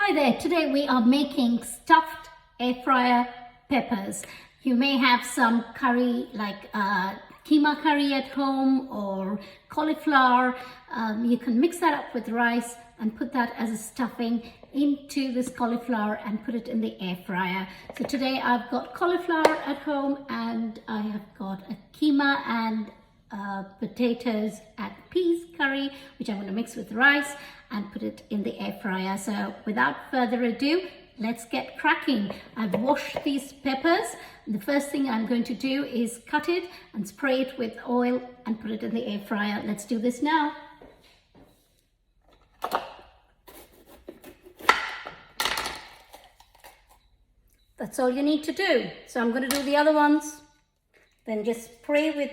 Hi there, today we are making stuffed air fryer peppers. You may have some curry like keema curry at home or cauliflower. You can mix that up with rice and put that as a stuffing into this cauliflower and put it in the air fryer. So today I've got cauliflower at home and I have got a keema and potatoes and peas curry, which I'm going to mix with rice and put it in the air fryer. So without further ado, let's get cracking. I've washed these peppers. The first thing I'm going to do is cut it and spray it with oil and put it in the air fryer. Let's do this now. That's all you need to do. So I'm going to do the other ones. Then just spray with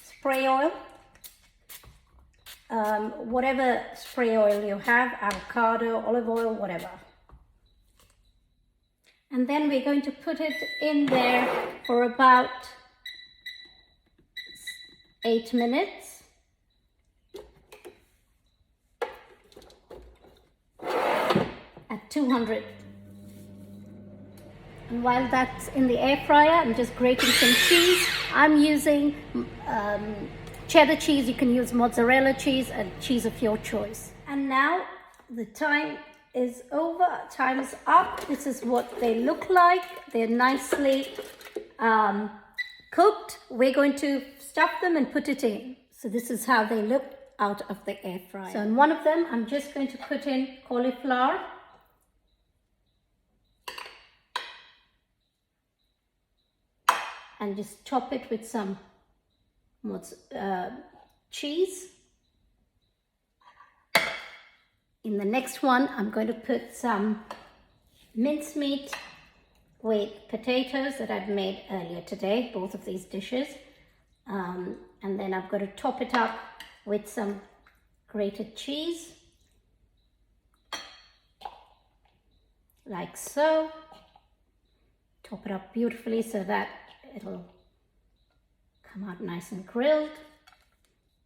spray oil. Whatever spray oil you have, avocado, olive oil, whatever. And then we're going to put it in there for about 8 minutes. At 200. And while that's in the air fryer, I'm just grating some cheese. I'm using cheddar cheese. You can use mozzarella cheese and cheese of your choice. And now the time is over, time is up. This is what they look like. They're nicely cooked. We're going to stuff them and put it in. So this is how they look out of the air fryer. So in one of them, I'm just going to put in cauliflower. And just top it with some cheese. In the next one, I'm going to put some mincemeat with potatoes that I've made earlier today, both of these dishes. And then I'm going to top it up with some grated cheese, like so. Top it up beautifully so that it'll come out nice and grilled.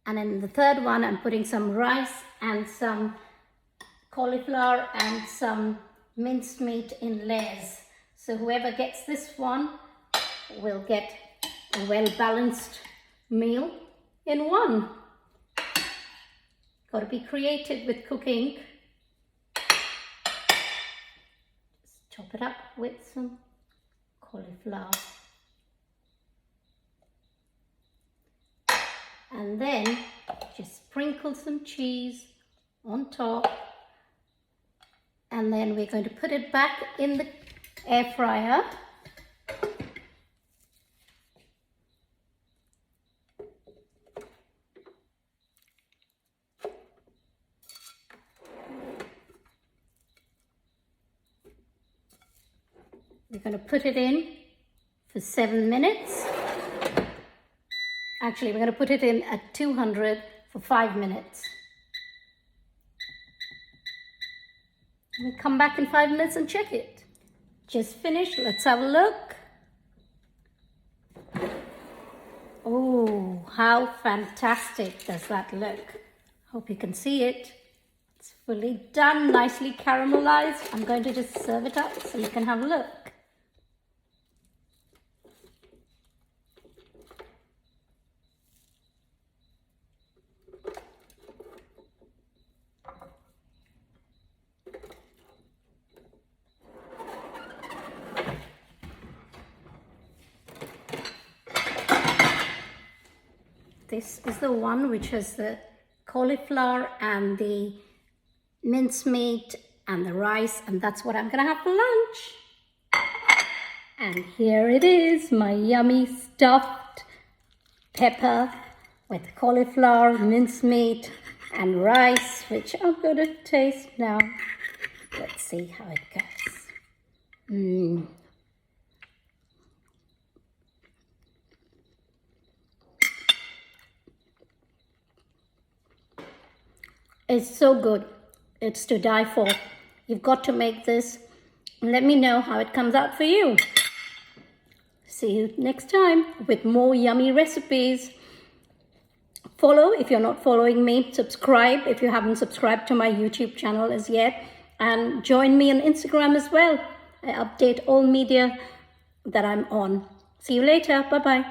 And in the third one, I'm putting some rice and some cauliflower and some mincemeat in layers. So whoever gets this one will get a well-balanced meal in one. Got to be creative with cooking. Just chop it up with some cauliflower. And then just sprinkle some cheese on top. And then we're going to put it back in the air fryer. We're going to put it in for 7 minutes. Actually, we're going to put it in at 200 for 5 minutes. We'll come back in 5 minutes and check it. Just finished. Let's have a look. Oh, how fantastic does that look? Hope you can see it. It's fully done, nicely caramelized. I'm going to just serve it up so you can have a look. This is the one which has the cauliflower and the mincemeat and the rice, and that's what I'm going to have for lunch. And here it is, my yummy stuffed pepper with cauliflower, mincemeat and rice, which I'm going to taste now. Let's see how it goes. It's so good. It's to die for. You've got to make this. Let me know how it comes out for you. See you next time with more yummy recipes. Follow if you're not following me. Subscribe if you haven't subscribed to my YouTube channel as yet. And join me on Instagram as well. I update all media that I'm on. See you later. Bye-bye.